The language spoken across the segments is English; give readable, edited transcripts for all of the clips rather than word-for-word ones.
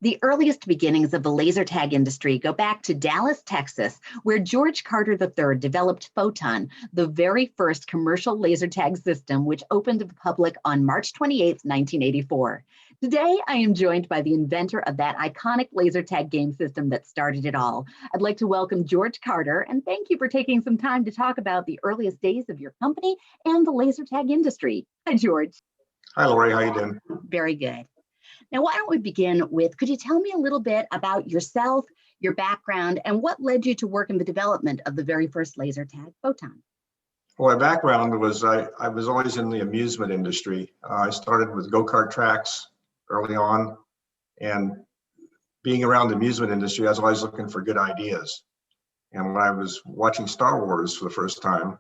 The earliest beginnings of the laser tag industry go back to Dallas, Texas, where George Carter III developed Photon, the very first commercial laser tag system, which opened to the public on March 28, 1984. Today, I am joined by the inventor of that iconic laser tag game system that started it all. I'd like to welcome George Carter, and thank you for taking some time to talk about the earliest days of your company and the laser tag industry. Hi, George. Hi, Lori. How you doing? Very good. Now, why don't we begin with, could you tell me a little bit about yourself, your background, and what led you to work in the development of the very first laser tag, Photon? Well, my background was I was always in the amusement industry. I started with go-kart tracks early on, and being around the amusement industry, I was always looking for good ideas. And when I was watching Star Wars for the first time,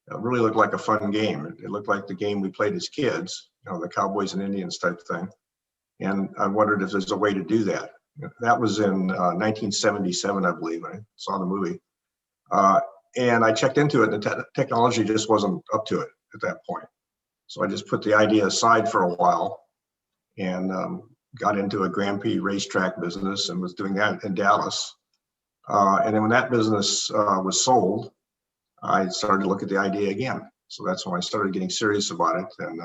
it really looked like a fun game. It looked like the game we played as kids, the Cowboys and Indians type thing. And I wondered if there's a way to do that. That was in 1977, I believe. I saw the movie. And I checked into it, and the technology just wasn't up to it at that point. So I just put the idea aside for a while and got into a Grand Prix racetrack business and was doing that in Dallas. And then when that business was sold, I started to look at the idea again. So that's when I started getting serious about it and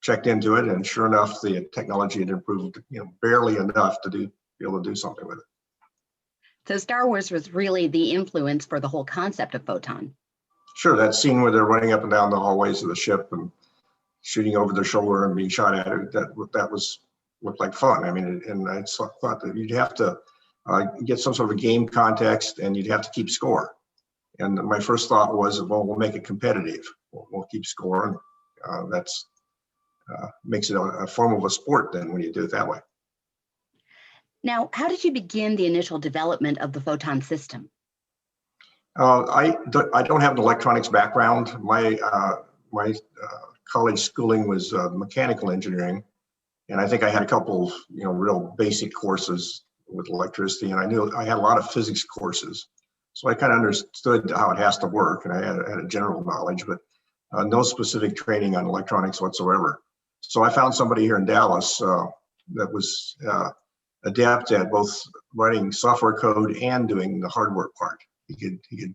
checked into it, and sure enough, the technology had improved, barely enough to be able to do something with it. So Star Wars was really the influence for the whole concept of Photon. Sure, that scene where they're running up and down the hallways of the ship and shooting over their shoulder and being shot at it, that looked like fun. I mean, and I thought that you'd have to get some sort of a game context, and you'd have to keep score. And my first thought was, well, we'll make it competitive. We'll keep score, and that's makes it a form of a sport then when you do it that way. Now, how did you begin the initial development of the Photon system? I don't have an electronics background. My college schooling was mechanical engineering, and I think I had a couple of real basic courses with electricity, and I had a lot of physics courses, so I kind of understood how it has to work, and I had a general knowledge, but no specific training on electronics whatsoever. So I found somebody here in Dallas that was adept at both writing software code and doing the hardware part. He could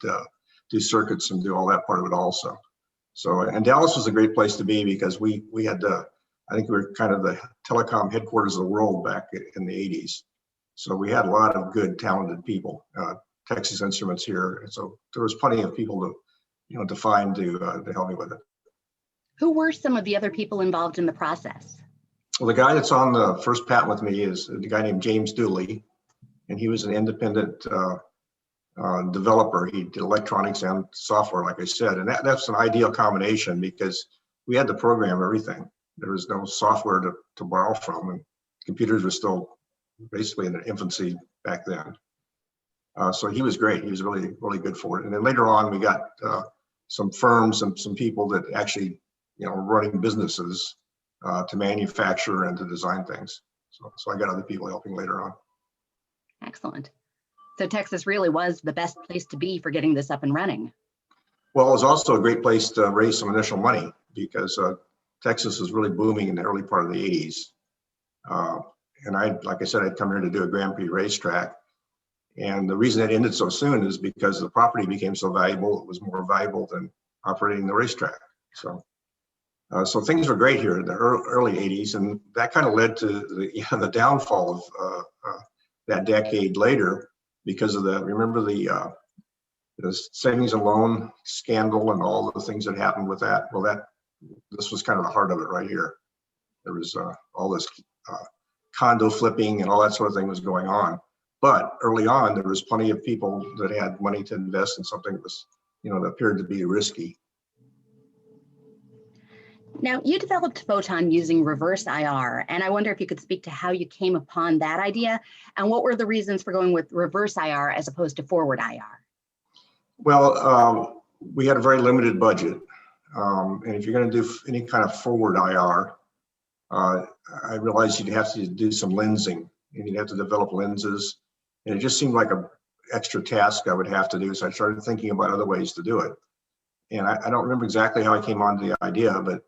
do circuits and do all that part of it also. So, and Dallas was a great place to be because we had I think we were kind of the telecom headquarters of the world back in the 80s. So we had a lot of good, talented people. Texas Instruments here, and so there was plenty of people to find to help me with it. Who were some of the other people involved in the process? Well, the guy that's on the first patent with me is the guy named James Dooley, and he was an independent developer. He did electronics and software, like I said, and that's an ideal combination because we had to program everything. There was no software to borrow from, and computers were still basically in their infancy back then. So he was great. He was really, really good for it. And then later on, we got some firms and some people that actually running businesses to manufacture and to design things. So I got other people helping later on. Excellent. So Texas really was the best place to be for getting this up and running. Well, it was also a great place to raise some initial money because Texas was really booming in the early part of the 80s. And like I said, I'd come here to do a Grand Prix racetrack. And the reason it ended so soon is because the property became so valuable. It was more valuable than operating the racetrack. So things were great here in the early 80s, and that kind of led to the downfall of that decade later because of remember the savings and loan scandal and all the things that happened with that. Well, this was kind of the heart of it right here. There was all this condo flipping and all that sort of thing was going on. But early on, there was plenty of people that had money to invest in something that was, that appeared to be risky. Now, you developed Photon using reverse IR, and I wonder if you could speak to how you came upon that idea and what were the reasons for going with reverse IR as opposed to forward IR? Well, we had a very limited budget, and if you're going to do any kind of forward IR, I realized you'd have to do some lensing, and you'd have to develop lenses, and it just seemed like an extra task I would have to do, so I started thinking about other ways to do it. And I don't remember exactly how I came on to the idea, but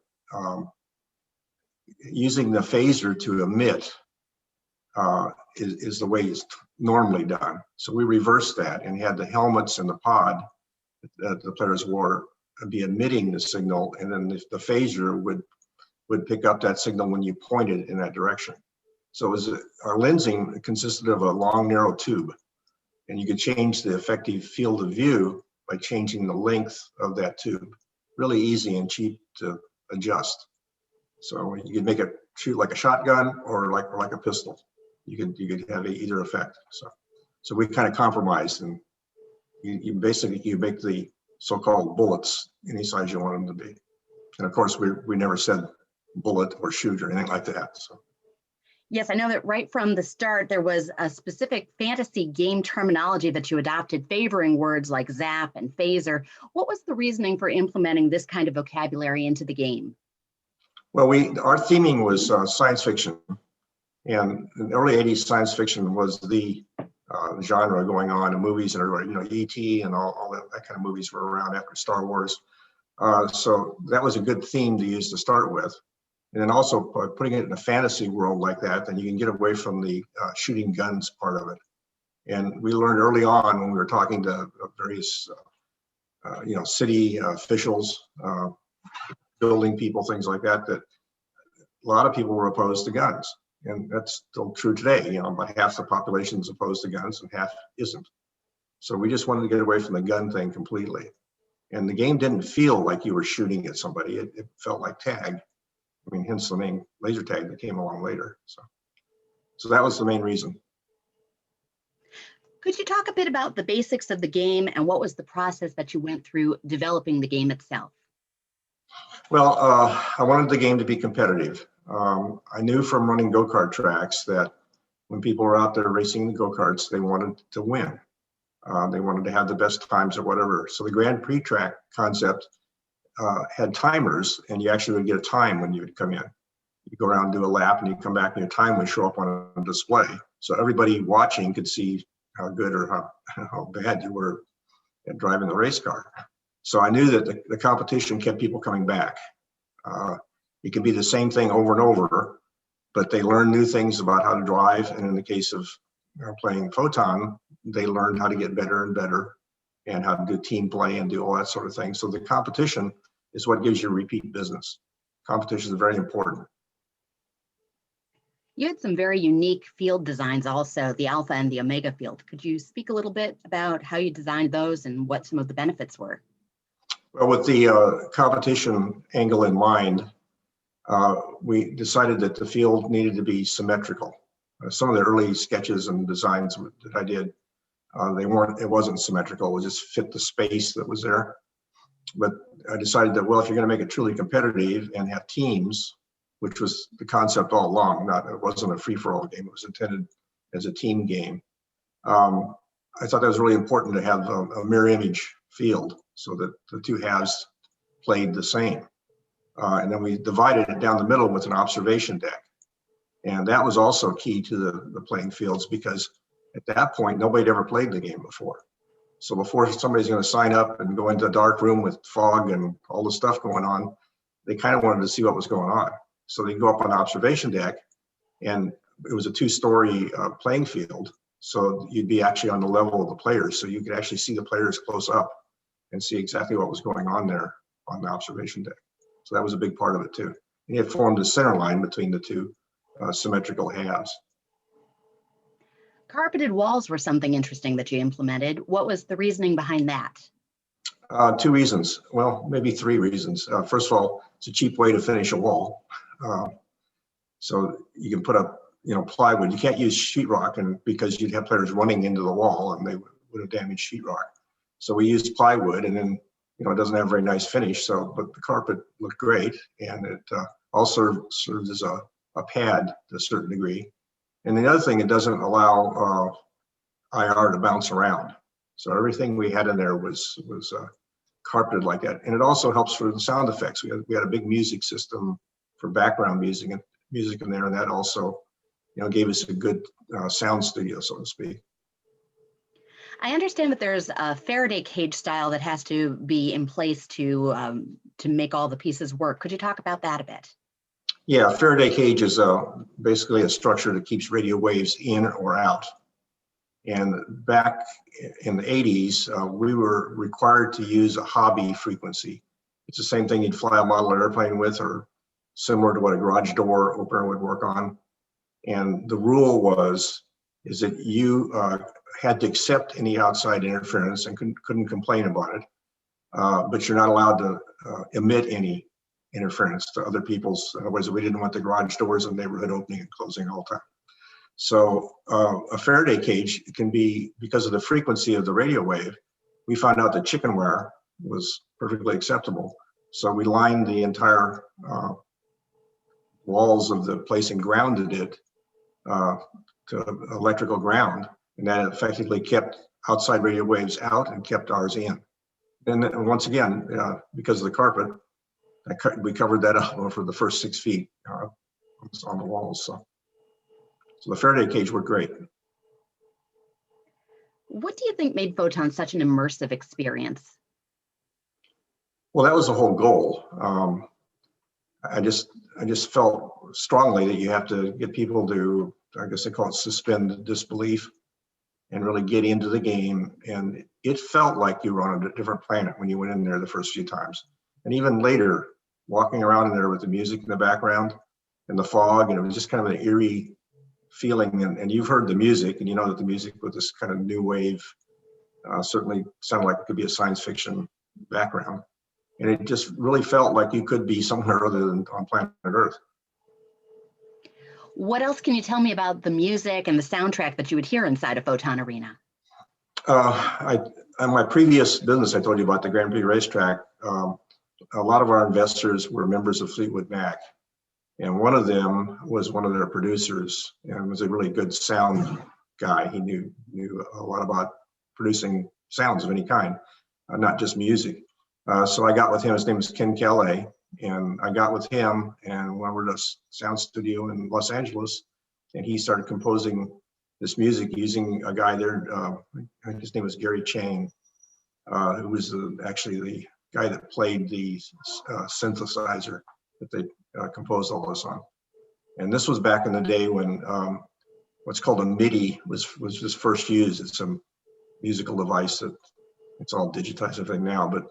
using the phaser to emit is the way it's normally done. So we reversed that and had the helmets and the pod that the players wore be emitting the signal, and then the phaser would pick up that signal when you pointed in that direction. So our lensing consisted of a long, narrow tube, and you could change the effective field of view by changing the length of that tube. Really easy and cheap to adjust. So you could make it shoot like a shotgun or like a pistol. You could have either effect. So we kind of compromised, and you make the so-called bullets any size you want them to be. And of course, we never said bullet or shoot or anything like that. So. Yes, I know that right from the start, there was a specific fantasy game terminology that you adopted, favoring words like zap and phaser. What was the reasoning for implementing this kind of vocabulary into the game? Well, our theming was science fiction, and in the early '80s, science fiction was the genre going on in movies, and everybody, E.T. and all that kind of movies were around after Star Wars. So that was a good theme to use to start with. And then also putting it in a fantasy world like that, then you can get away from the shooting guns part of it. And we learned early on when we were talking to various, city officials, building people, things like that, that a lot of people were opposed to guns. And that's still true today. About half the population is opposed to guns and half isn't. So we just wanted to get away from the gun thing completely. And the game didn't feel like you were shooting at somebody. It felt like tag. Hence the name laser tag that came along later. So that was the main reason. Could you talk a bit about the basics of the game and what was the process that you went through developing the game itself? Well, I wanted the game to be competitive. I knew from running go-kart tracks that when people were out there racing the go-karts, they wanted to win. They wanted to have the best times or whatever. So the Grand Prix track concept had timers, and you actually would get a time when you would come in. You go around and do a lap, and you come back, and your time would show up on a display. So everybody watching could see how good or how bad you were at driving the race car. So I knew that the competition kept people coming back. It can be the same thing over and over, but they learn new things about how to drive. And in the case of playing Photon, they learned how to get better and better and how to do team play and do all that sort of thing. So the competition is what gives you repeat business. Competition is very important. You had some very unique field designs also, the Alpha and the Omega field. Could you speak a little bit about how you designed those and what some of the benefits were? Well, with the competition angle in mind, we decided that the field needed to be symmetrical. Some of the early sketches and designs that I did, it wasn't symmetrical, it just fit the space that was there. But I decided that, well, if you're going to make it truly competitive and have teams, which was the concept all along, it wasn't a free-for-all game, it was intended as a team game. I thought that was really important to have a mirror image field so that the two halves played the same. And then we divided it down the middle with an observation deck. And that was also key to the playing fields, because at that point, nobody had ever played the game before. So before somebody's going to sign up and go into a dark room with fog and all the stuff going on, they kind of wanted to see what was going on. So they go up on the observation deck, and it was a two-story playing field. So you'd be actually on the level of the players. So you could actually see the players close up and see exactly what was going on there on the observation deck. So that was a big part of it too. And it formed a center line between the two symmetrical halves. Carpeted walls were something interesting that you implemented. What was the reasoning behind that? Two reasons. Well, maybe three reasons. First of all, it's a cheap way to finish a wall. So you can put up, plywood. You can't use sheetrock, and because you'd have players running into the wall and they would have damaged sheetrock. So we used plywood, and then it doesn't have a very nice finish. But the carpet looked great, and it also serves as a pad to a certain degree. And the other thing, it doesn't allow IR to bounce around. So everything we had in there was carpeted like that. And it also helps for the sound effects. We had a big music system for background music in there, and that also gave us a good sound studio, so to speak. I understand that there's a Faraday cage style that has to be in place to make all the pieces work. Could you talk about that a bit? Yeah, Faraday cage is basically a structure that keeps radio waves in or out. And back in the 80s, we were required to use a hobby frequency. It's the same thing you'd fly a model airplane with, or similar to what a garage door opener would work on. And the rule is that you had to accept any outside interference and couldn't complain about it. But you're not allowed to emit any interference to other people's. Otherwise, we didn't want the garage doors in the neighborhood opening and closing all the time. So a Faraday cage can be, because of the frequency of the radio wave, we found out that chicken wire was perfectly acceptable. So we lined the entire walls of the place and grounded it to electrical ground. And that effectively kept outside radio waves out and kept ours in. And once again, because of the carpet, we covered that up for the first 6 feet on the walls. So the Faraday cage worked great. What do you think made Photon such an immersive experience? Well, that was the whole goal. I just felt strongly that you have to get people to, I guess they call it suspend disbelief, and really get into the game. And it felt like you were on a different planet when you went in there the first few times. And even later, walking around in there with the music in the background and the fog, and it was just kind of an eerie feeling. And you've heard the music, and you know that the music with this kind of new wave certainly sounded like it could be a science fiction background. And it just really felt like you could be somewhere other than on planet Earth. What else can you tell me about the music and the soundtrack that you would hear inside a Photon arena? On my previous business, I told you about the Grand Prix racetrack. A lot of our investors were members of Fleetwood Mac, and one of them was one of their producers and was a really good sound guy. He knew a lot about producing sounds of any kind, not just music. So I got with him. His name is Ken Calais, and I got with him and went over to a sound studio in Los Angeles, and he started composing this music using a guy there. His name was Gary Chang, who was actually the guy that played the synthesizer that they composed all this on. And this was back in the day when what's called a MIDI was just first used. It's a musical device that it's all digitized everything now, but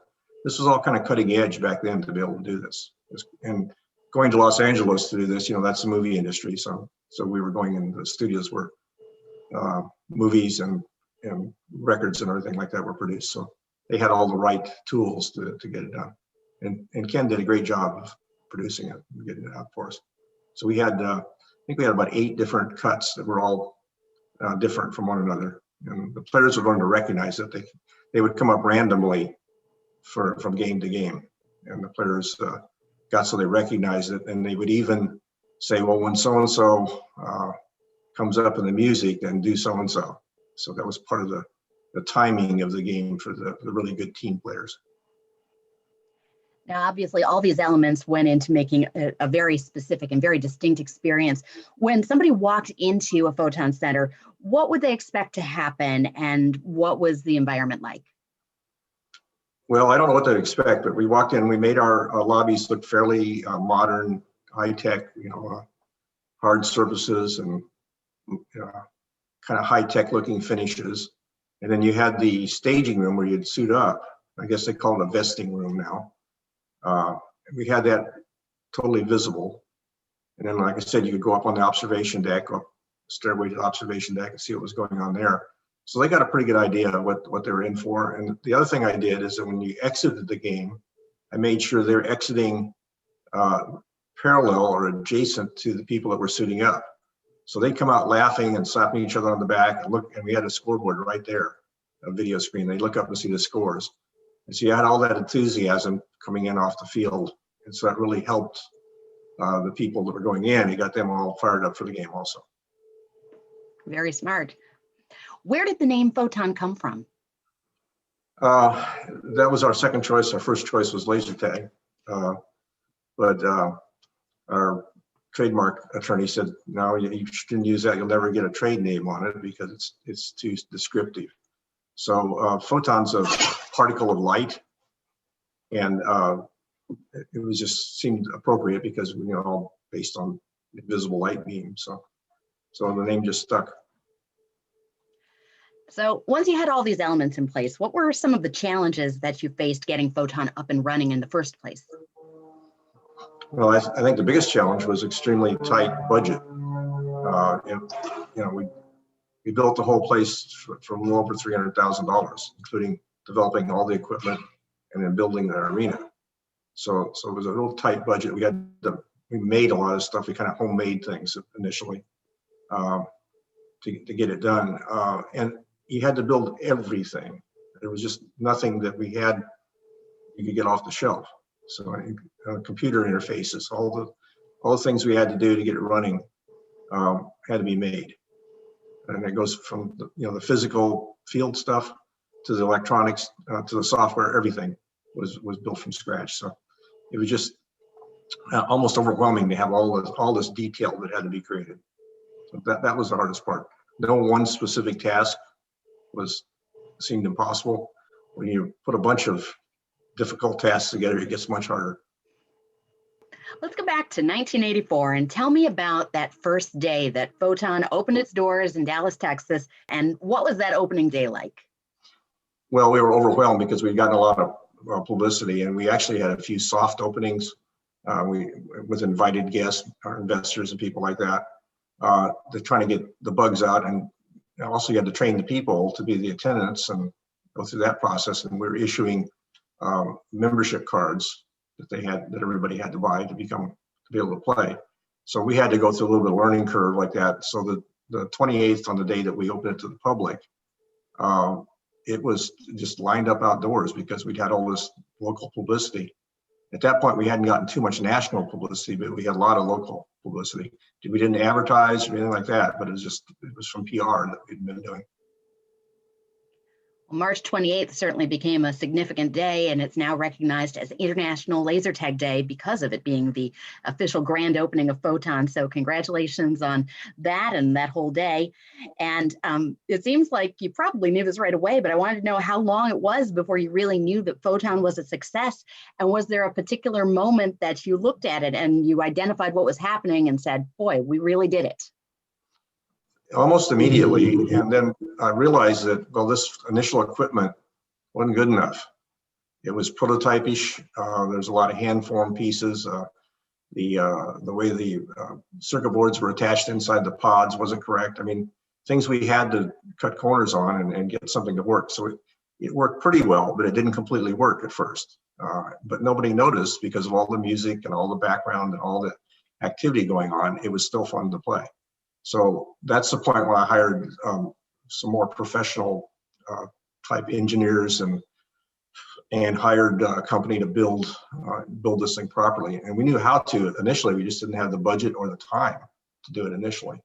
this was all kind of cutting edge back then to be able to do this. And going to Los Angeles to do this, that's the movie industry. So we were going in the studios where movies and records and everything like that were produced. So they had all the right tools to get it done. And Ken did a great job of producing it and getting it out for us. So we had, I think we had about 8 different cuts that were all different from one another. And the players would learn to recognize that they would come up randomly from game to game. And the players got so they recognized it, and they would even say, well, when so-and-so comes up in the music, then do so-and-so. So that was part of the timing of the game for the really good team players. Now, obviously, all these elements went into making a very specific and very distinct experience. When somebody walked into a Photon Center, what would they expect to happen, and what was the environment like? Well, I don't know what to expect, but we walked in, we made our lobbies look fairly modern, high-tech, hard surfaces and kind of high-tech looking finishes. And then you had the staging room where you'd suit up. I guess they call it a vesting room now. We had that totally visible. And then, like I said, you could go up on the observation deck, go up the stairway to the observation deck and see what was going on there. So they got a pretty good idea of what they were in for. And the other thing I did is that when you exited the game, I made sure they're exiting parallel or adjacent to the people that were suiting up. So they come out laughing and slapping each other on the back and look, and we had a scoreboard right there, a video screen. They look up and see the scores. And so you had all that enthusiasm coming in off the field. And so that really helped the people that were going in. You got them all fired up for the game also. Very smart. Where did the name Photon come from? That was our second choice. Our first choice was laser tag. But our trademark attorney said, no, you shouldn't use that. You'll never get a trade name on it because it's too descriptive. So photon's a particle of light. And it was just seemed appropriate because all based on invisible light beam. So the name just stuck. So once you had all these elements in place, what were some of the challenges that you faced getting Photon up and running in the first place? Well, I think the biggest challenge was extremely tight budget. We built the whole place for well over $300,000, including developing all the equipment and then building the arena. So it was a real tight budget. We made a lot of stuff. We kind of homemade things initially to get it done. And you had to build everything. There was just nothing that we had you could get off the shelf. So computer interfaces, all the things we had to do to get it running had to be made. And it goes from the physical field stuff to the electronics to the software. Everything was built from scratch. So it was just almost overwhelming to have all this detail that had to be created. So that was the hardest part. No one specific task seemed impossible. When you put a bunch of difficult tasks together, it gets much harder. Let's go back to 1984 and tell me about that first day that Photon opened its doors in Dallas, Texas, and what was that opening day like? Well, we were overwhelmed because we'd gotten a lot of publicity, and we actually had a few soft openings with invited guests or investors and people like that. They're trying to get the bugs out, and also you had to train the people to be the attendants and go through that process. And we're issuing membership cards that everybody had to buy to be able to play. So we had to go through a little bit of learning curve like that. So the 28th, on the day that we opened it to the public, it was just lined up outdoors because we'd had all this local publicity. At that point, we hadn't gotten too much national publicity, but we had a lot of local publicity. We didn't advertise or anything like that, but it was from PR that we'd been doing. March 28th certainly became a significant day, and it's now recognized as International Laser Tag Day because of it being the official grand opening of Photon. So congratulations on that and that whole day. And it seems like you probably knew this right away, but I wanted to know how long it was before you really knew that Photon was a success. And was there a particular moment that you looked at it and you identified what was happening and said, boy, we really did it? Almost immediately, and then I realized that, well, this initial equipment wasn't good enough. It was prototype-ish. There's a lot of hand-formed pieces. The way the circuit boards were attached inside the pods wasn't correct. I mean, things we had to cut corners on and get something to work. So it worked pretty well, but it didn't completely work at first. But nobody noticed because of all the music and all the background and all the activity going on. It was still fun to play. So that's the point where I hired some more professional type engineers and hired a company to build this thing properly. And we knew how to initially. We just didn't have the budget or the time to do it initially.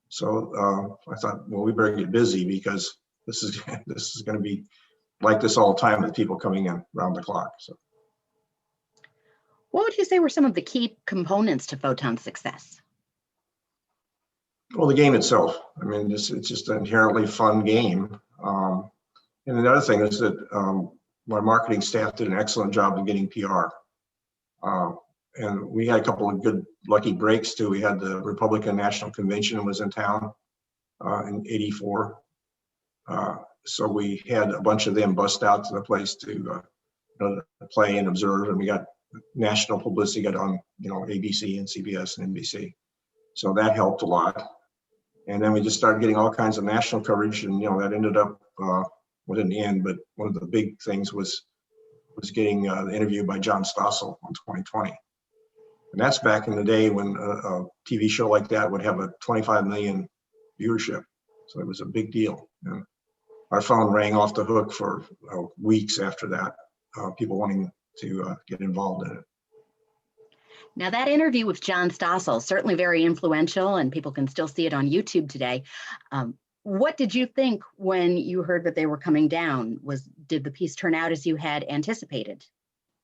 So I thought, well, we better get busy because this is going to be like this all the time with people coming in around the clock. So, what would you say were some of the key components to Photon's success? Well, the game itself. I mean, it's just an inherently fun game. And another thing is that my marketing staff did an excellent job of getting PR. And we had a couple of good lucky breaks too. We had the Republican National Convention was in town in '84. So we had a bunch of them bust out to the place to play and observe. And we got national publicity, got on ABC and CBS and NBC. So that helped a lot. And then we just started getting all kinds of national coverage, and that ended up, well, in the end, but one of the big things was getting the interview by John Stossel on 2020. And that's back in the day when a TV show like that would have a 25 million viewership. So it was a big deal. And our phone rang off the hook for weeks after that, people wanting to get involved in it. Now, that interview with John Stossel, certainly very influential, and people can still see it on YouTube today. What did you think when you heard that they were coming down? Did the piece turn out as you had anticipated?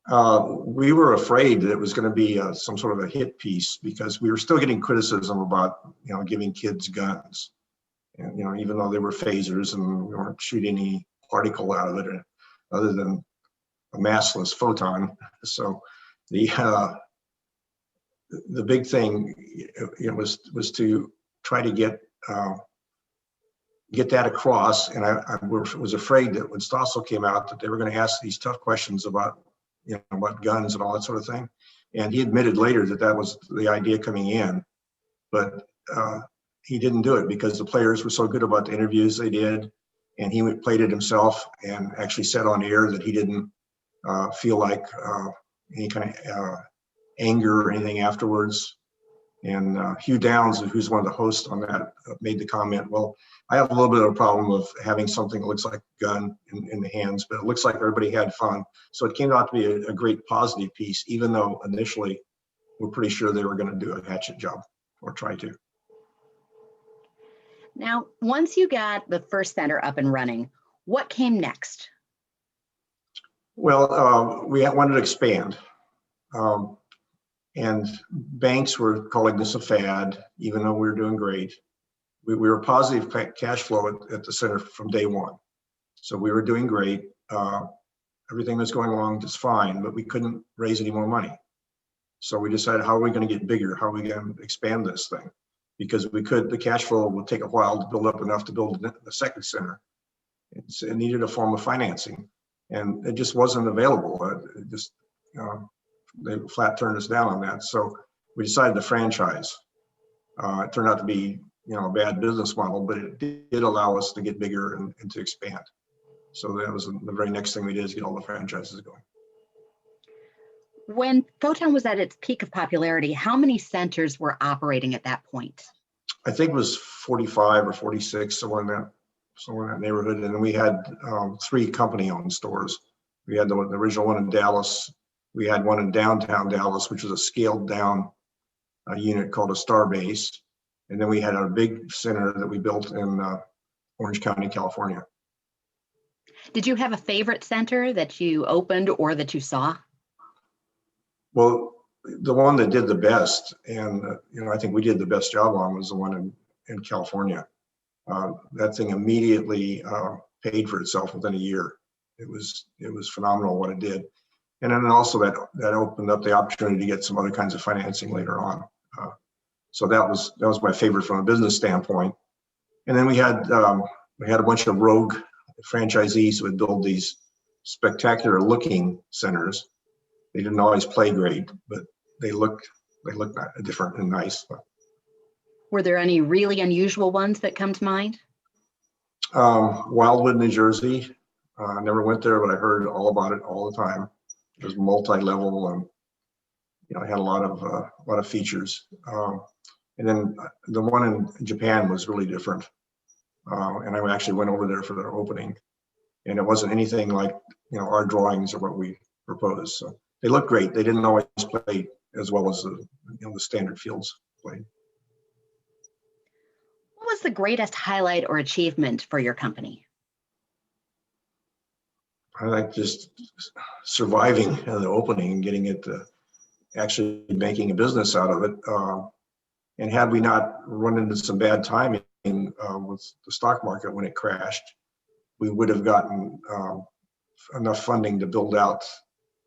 We were afraid that it was going to be some sort of a hit piece because we were still getting criticism about giving kids guns, and even though they were phasers and we weren't shooting any particle out of it other than a massless photon. So the big thing, was to try to get that across. And I was afraid that when Stossel came out, that they were going to ask these tough questions about, about guns and all that sort of thing. And he admitted later that that was the idea coming in, but he didn't do it because the players were so good about the interviews they did, and he played it himself and actually said on air that he didn't feel like any kind of anger or anything afterwards. And Hugh Downs, who's one of the hosts on that, made the comment, well, I have a little bit of a problem of having something that looks like a gun in the hands, but it looks like everybody had fun. So it came out to be a great positive piece, even though initially we're pretty sure they were going to do a hatchet job or try to. Now, once you got the first center up and running, what came next? Well, we wanted to expand. And banks were calling this a fad, even though we were doing great. We were positive cash flow at the center from day one. So we were doing great. Everything was going along just fine, but we couldn't raise any more money. So we decided, how are we going to get bigger? How are we going to expand this thing? Because the cash flow would take a while to build up enough to build the second center. It needed a form of financing, and it just wasn't available. They flat turned us down on that. So we decided to franchise. It turned out to be, a bad business model, but it did allow us to get bigger and to expand. So that was the very next thing we did, is get all the franchises going. When Photon was at its peak of popularity, how many centers were operating at that point? I think it was 45 or 46, somewhere in that neighborhood. And then we had 3 company-owned stores. We had the original one in Dallas. We had one in downtown Dallas, which was a scaled down unit called a Starbase. And then we had our big center that we built in Orange County, California. Did you have a favorite center that you opened or that you saw? Well, the one that did the best, and I think we did the best job on, was the one in California. That thing immediately paid for itself within a year. It was phenomenal what it did. And then also that opened up the opportunity to get some other kinds of financing later on. So that was my favorite from a business standpoint. And then we had a bunch of rogue franchisees who would build these spectacular looking centers. They didn't always play great, but they looked different and nice. Were there any really unusual ones that come to mind? Wildwood, New Jersey. I never went there, but I heard all about it all the time. It was multi-level, and it had a lot of features. And then the one in Japan was really different. And I actually went over there for their opening, and it wasn't anything like our drawings or what we proposed. So they looked great. They didn't always play as well as the standard fields played. What was the greatest highlight or achievement for your company? I like just surviving the opening and getting it to actually making a business out of it. And had we not run into some bad timing with the stock market when it crashed, we would have gotten enough funding to build out,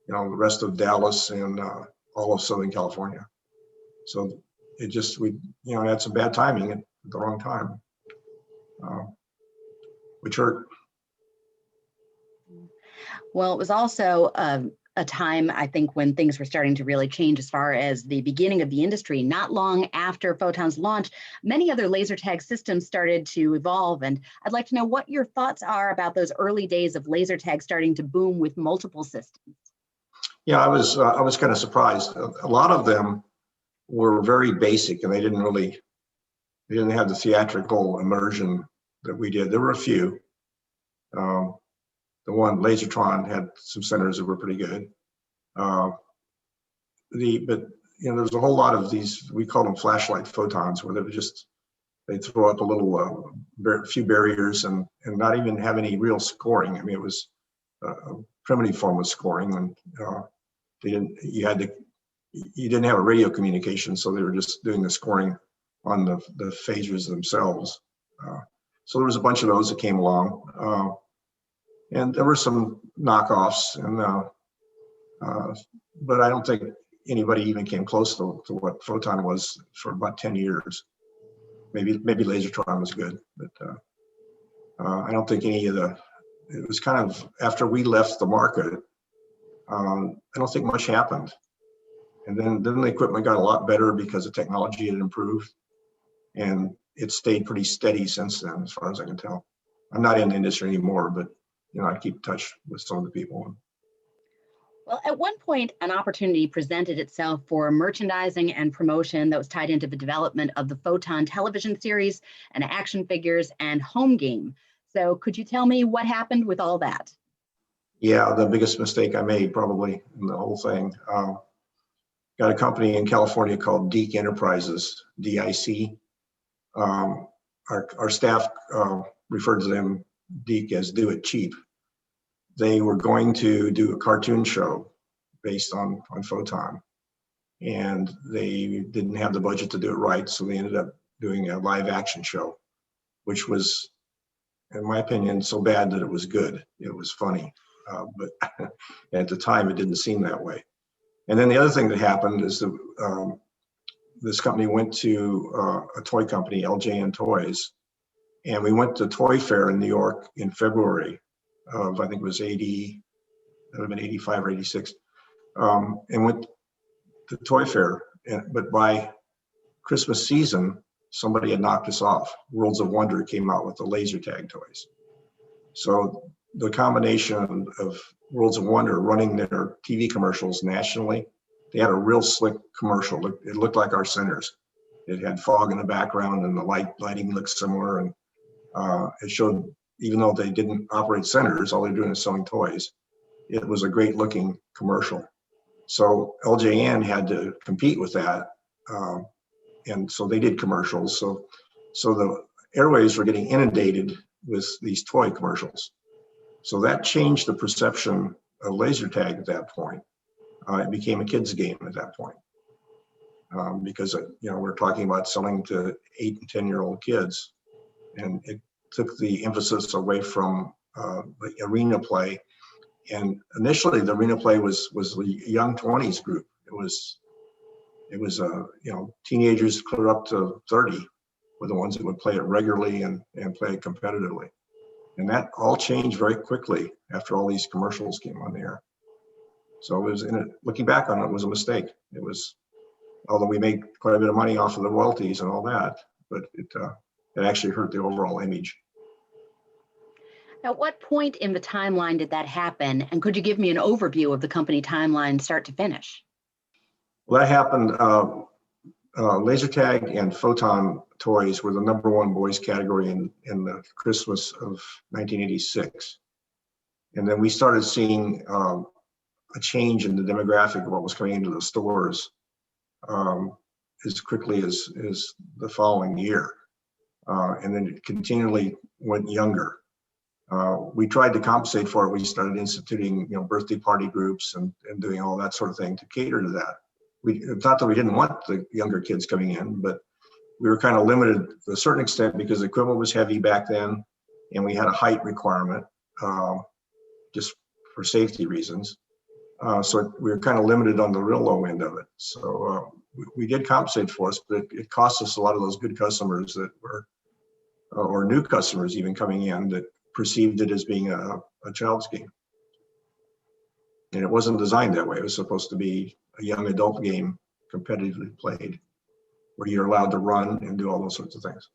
the rest of Dallas and all of Southern California. So we had some bad timing at the wrong time, which hurt. Well, it was also a time, I think, when things were starting to really change as far as the beginning of the industry. Not long after Photon's launch, many other laser tag systems started to evolve. And I'd like to know what your thoughts are about those early days of laser tag starting to boom with multiple systems. Yeah, I was kind of surprised. A lot of them were very basic, and they didn't have the theatrical immersion that we did. There were a few. The one, Lasertron, had some centers that were pretty good. But there's a whole lot of these, we call them flashlight photons, where they throw up a little, few barriers and not even have any real scoring. I mean, it was a primitive form of scoring, and you didn't have a radio communication, so they were just doing the scoring on the phasers themselves. So there was a bunch of those that came along. And there were some knockoffs, but I don't think anybody even came close to what Photon was for about 10 years. Maybe Lasertron was good, but I don't think it was kind of, after we left the market, I don't think much happened. And then the equipment got a lot better because the technology had improved, and it stayed pretty steady since then, as far as I can tell. I'm not in the industry anymore, but I keep in touch with some of the people. Well, at one point, an opportunity presented itself for merchandising and promotion that was tied into the development of the Photon television series and action figures and home game. So could you tell me what happened with all that? Yeah, the biggest mistake I made probably in the whole thing. Got a company in California called DIC Enterprises, DIC. Our staff referred to them, DIC, as Do It Cheap. They were going to do a cartoon show based on Photon, and they didn't have the budget to do it right, so they ended up doing a live action show, which was, in my opinion, so bad that it was good. It was funny, but at the time it didn't seem that way. And then the other thing that happened is that this company went to a toy company, LJN Toys, and we went to Toy Fair in New York in February of, I think it was 80, that would have been 85 or 86, and went to Toy Fair. But by Christmas season, somebody had knocked us off. Worlds of Wonder came out with the laser tag toys. So the combination of Worlds of Wonder running their TV commercials nationally, they had a real slick commercial. It looked like our centers. It had fog in the background, and the lighting looked similar, and it showed, even though they didn't operate centers, all they're doing is selling toys. It was a great looking commercial. So LJN had to compete with that, and so they did commercials. So the airwaves were getting inundated with these toy commercials. So that changed the perception of laser tag at that point. It became a kid's game at that point, because we're talking about selling to 8 and 10-year-old kids, and it took the emphasis away from the arena play. And initially, the arena play was the young 20s group. It was teenagers clear up to 30 were the ones that would play it regularly and play it competitively. And that all changed very quickly after all these commercials came on the air. So it was, looking back on it, was a mistake. It was, although we made quite a bit of money off of the royalties and all that, but it actually hurt the overall image. At what point in the timeline did that happen? And could you give me an overview of the company timeline start to finish? Well, that happened, laser tag and Photon toys were the #1 boys category in the Christmas of 1986. And then we started seeing a change in the demographic of what was coming into the stores as quickly as the following year. And then it continually went younger. We tried to compensate for it. We started instituting, birthday party groups and doing all that sort of thing to cater to that. It's not that we didn't want the younger kids coming in, but we were kind of limited to a certain extent because the equipment was heavy back then, and we had a height requirement just for safety reasons. So we were kind of limited on the real low end of it. So we did compensate for us, but it cost us a lot of those good customers that were, or new customers even coming in, that perceived it as being a child's game. And it wasn't designed that way. It was supposed to be a young adult game, competitively played, where you're allowed to run and do all those sorts of things.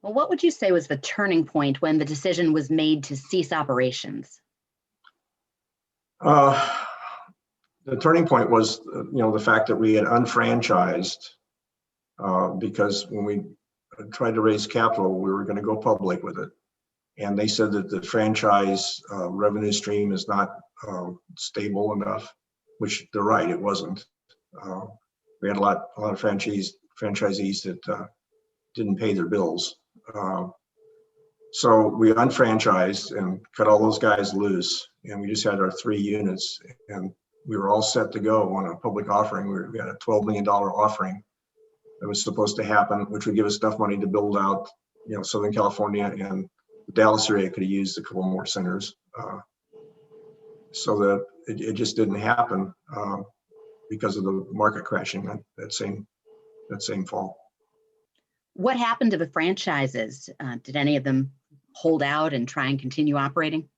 Well, what would you say was the turning point when the decision was made to cease operations? The turning point was, the fact that we had unfranchised, because when we tried to raise capital, we were going to go public with it. And they said that the franchise revenue stream is not stable enough, which they're right, it wasn't. We had a lot of franchisees that didn't pay their bills. So we unfranchised and cut all those guys loose, and we just had our 3 units, and we were all set to go on a public offering. We had a $12 million offering that was supposed to happen, which would give us enough money to build out, Southern California, and the Dallas area could have used a couple more centers. so that it just didn't happen because of the market crashing that same fall. What happened to the franchises? Did any of them hold out and try and continue operating?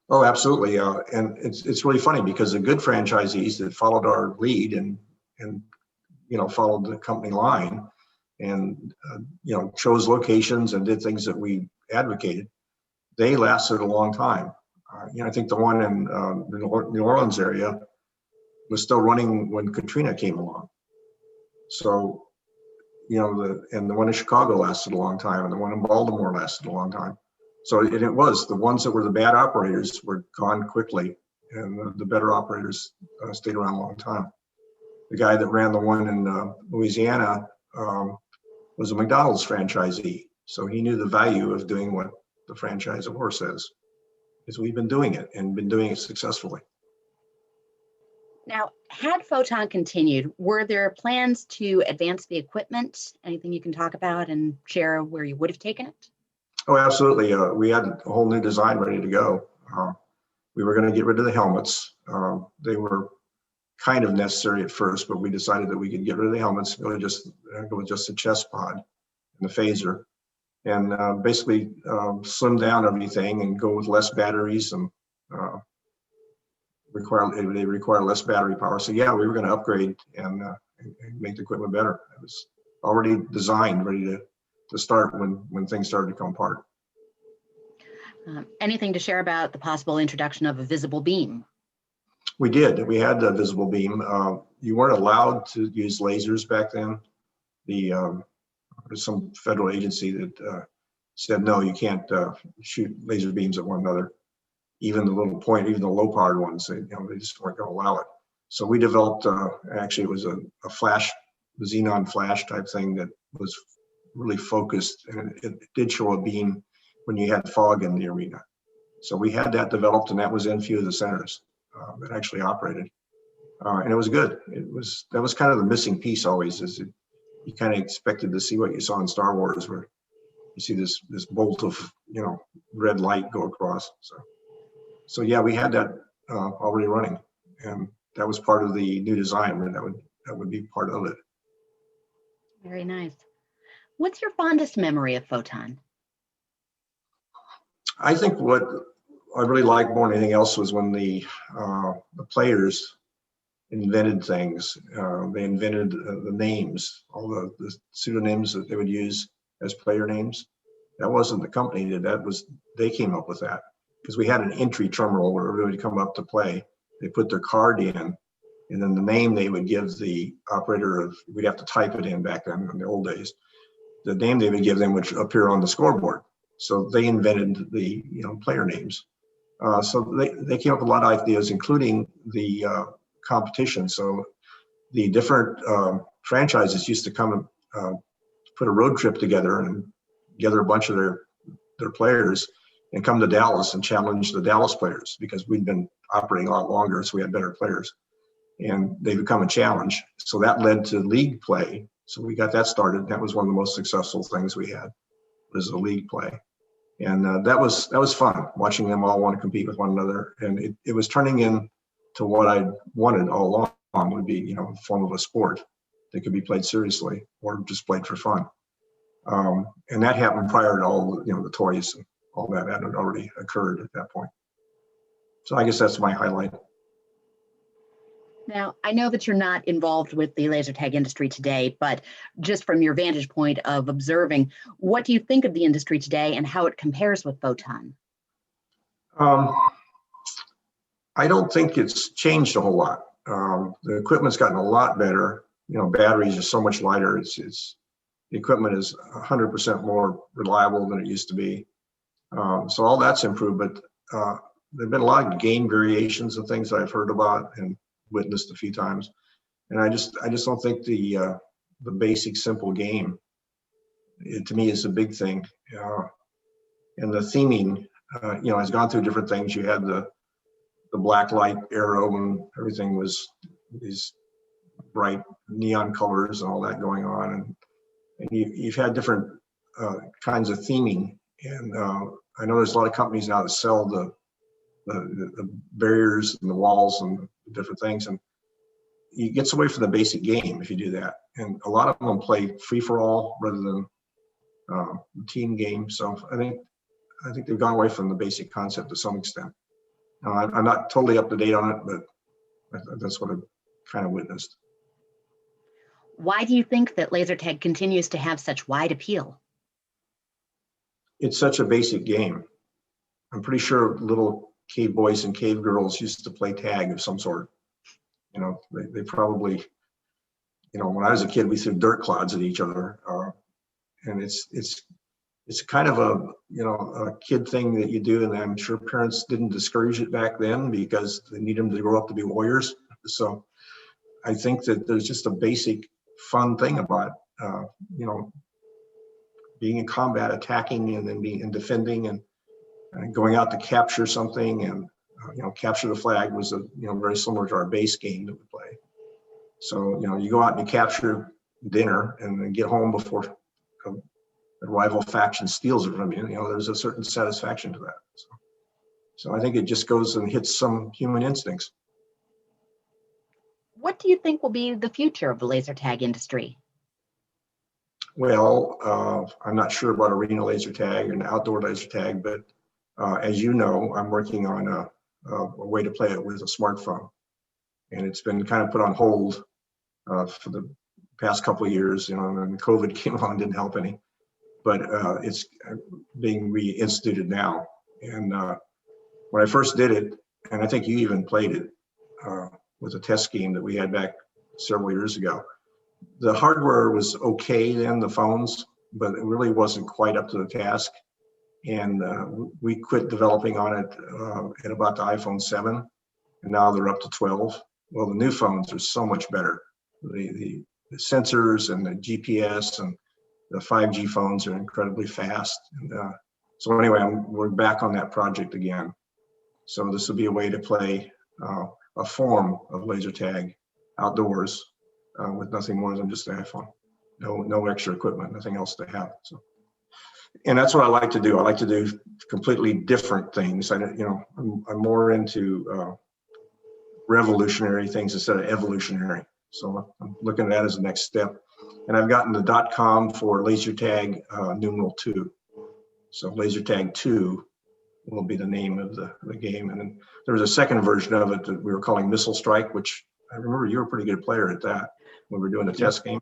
Oh, absolutely. And it's really funny because the good franchisees that followed our lead and followed the company line and chose locations and did things that we advocated, they lasted a long time. I think the one in the New Orleans area was still running when Katrina came along. So, and the one in Chicago lasted a long time, and the one in Baltimore lasted a long time. So it was the ones that were the bad operators were gone quickly, and the better operators stayed around a long time. The guy that ran the one in Louisiana was a McDonald's franchisee, so he knew the value of doing what the franchisor says. Because we've been doing it and been doing it successfully. Now, had Photon continued, were there plans to advance the equipment? Anything you can talk about and share where you would have taken it? Oh, absolutely. We had a whole new design ready to go. We were going to get rid of the helmets. They were kind of necessary at first, but we decided that we could get rid of the helmets, go with just the chest pod and the phaser, and basically slim down everything and go with less batteries and they require less battery power. So yeah, we were going to upgrade and make the equipment better. It was already designed, ready to start when things started to come apart. Anything to share about the possible introduction of a visible beam? We did. We had the visible beam. You weren't allowed to use lasers back then. There's some federal agency that said, no, you can't shoot laser beams at one another. Even the low powered ones, they just weren't going to allow it. So we developed, actually it was a flash, the xenon flash type thing that was really focused, and it did show a beam when you had fog in the arena. So we had that developed, and that was in a few of the centers that actually operated. And it was good. That was kind of the missing piece always, you kind of expected to see what you saw in Star Wars, where you see this bolt of red light go across. So yeah, we had that already running, and that was part of the new design, and that would be part of it. Very nice. What's your fondest memory of Photon? I think what I really liked more than anything else was when the players invented things. They invented the names, all the pseudonyms that they would use as player names. That wasn't the company did that, they came up with that. Because we had an entry terminal where everybody would come up to play. They put their card in, and then the name they would give the operator we'd have to type it in back then in the old days. The name they would give them would appear on the scoreboard. So they invented the player names. So they came up with a lot of ideas, including the competition. So the different franchises used to come and put a road trip together and gather a bunch of their players and come to Dallas and challenge the Dallas players, because we'd been operating a lot longer, so we had better players. And they would come and challenge. So that led to league play. So we got that started. That was one of the most successful things we had, was the league play. And that was fun, watching them all want to compete with one another. And it was turning into what I wanted all along, would be, the form of a sport that could be played seriously or just played for fun. And that happened prior to all the toys and all that had already occurred at that point. So I guess that's my highlight. Now, I know that you're not involved with the laser tag industry today, but just from your vantage point of observing, what do you think of the industry today and how it compares with Photon? I don't think it's changed a whole lot. The equipment's gotten a lot better. Batteries are so much lighter. The equipment is 100% more reliable than it used to be. So all that's improved, but there've been a lot of game variations and things that I've heard about and witnessed a few times. And I just don't think the basic simple game, to me, is a big thing. And the theming, has gone through different things. You had the black light arrow, and everything was these bright neon colors and all that going on. And you've had different kinds of theming. And I know there's a lot of companies now that sell the the barriers and the walls and the different things, and it gets away from the basic game if you do that. And a lot of them play free for all rather than team game. So I think they've gone away from the basic concept to some extent. I'm not totally up to date on it, but that's what I've kind of witnessed. Why do you think that laser tag continues to have such wide appeal? It's such a basic game. I'm pretty sure little cave boys and cave girls used to play tag of some sort. You know, they probably, you know, when I was a kid, we threw dirt clods at each other. And it's kind of a, you know, a kid thing that you do. And I'm sure parents didn't discourage it back then because they need them to grow up to be warriors. So I think that there's just a basic fun thing about, you know, being in combat, attacking and then being defending and going out to capture something, and you know, capture the flag was a, you know, very similar to our base game that we play. So you know, you go out and you capture dinner and then get home before a rival faction steals it from you. You know, there's a certain satisfaction to that. So I think it just goes and hits some human instincts. What do you think will be the future of the laser tag industry? Well, I'm not sure about arena laser tag and outdoor laser tag, but as you know, I'm working on a way to play it with a smartphone, and it's been kind of put on hold for the past couple of years. You know, and COVID came along, didn't help any, but it's being reinstituted now. And when I first did it, and I think you even played it with a test game that we had back several years ago. The hardware was okay then, the phones, but it really wasn't quite up to the task. And we quit developing on it at about the iPhone 7, and now they're up to 12. Well, the new phones are so much better. The sensors and the GPS and the 5G phones are incredibly fast. And, so anyway, we're back on that project again. So this will be a way to play a form of laser tag outdoors with nothing more than just the iPhone. No extra equipment, nothing else to have. So, and that's what I like to do. I like to do completely different things. I'm more into revolutionary things instead of evolutionary. So I'm looking at that as the next step. And I've gotten the .com for laser tag #2. So laser tag 2 will be the name of the game. And then there was a second version of it that we were calling Missile Strike, which I remember you were a pretty good player at that when we were doing the test game.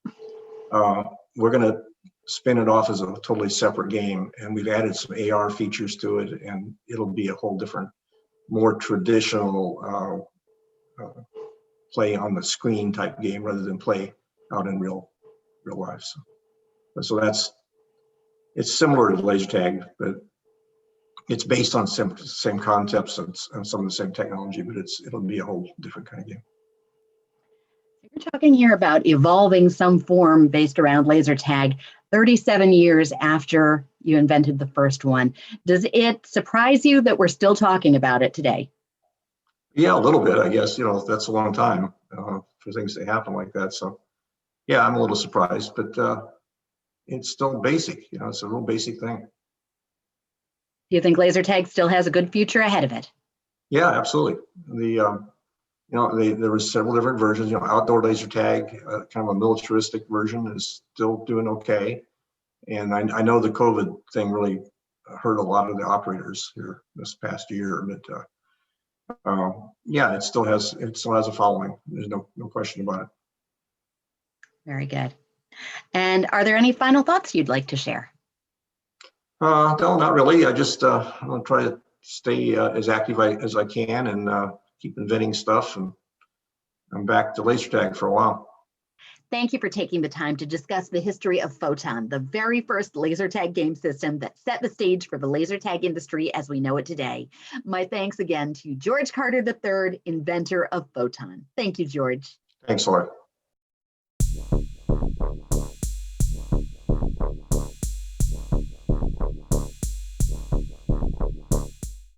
We're going to spin it off as a totally separate game, and we've added some AR features to it, and it'll be a whole different, more traditional play on the screen type game rather than play out in real life. So it's similar to laser tag, but it's based on same concepts and some of the same technology, but it'll be a whole different kind of game. You're talking here about evolving some form based around laser tag 37 years after you invented the first one. Does it surprise you that we're still talking about it today? Yeah, a little bit, I guess. You know, that's a long time for things to happen like that. So yeah, I'm a little surprised, but it's still basic. You know, it's a real basic thing. Do you think laser tag still has a good future ahead of it? Yeah, absolutely. There were several different versions. You know, outdoor laser tag, kind of a militaristic version, is still doing okay. And I know the COVID thing really hurt a lot of the operators here this past year, but yeah, it still has a following. There's no question about it. Very good. And are there any final thoughts you'd like to share? No, not really. I just I'm gonna try to stay as active as I can and keep inventing stuff, and I'm back to laser tag for a while. Thank you for taking the time to discuss the history of Photon, the very first laser tag game system that set the stage for the laser tag industry as we know it today. My thanks again to George Carter III, inventor of Photon. Thank you, George. Thanks, Laura.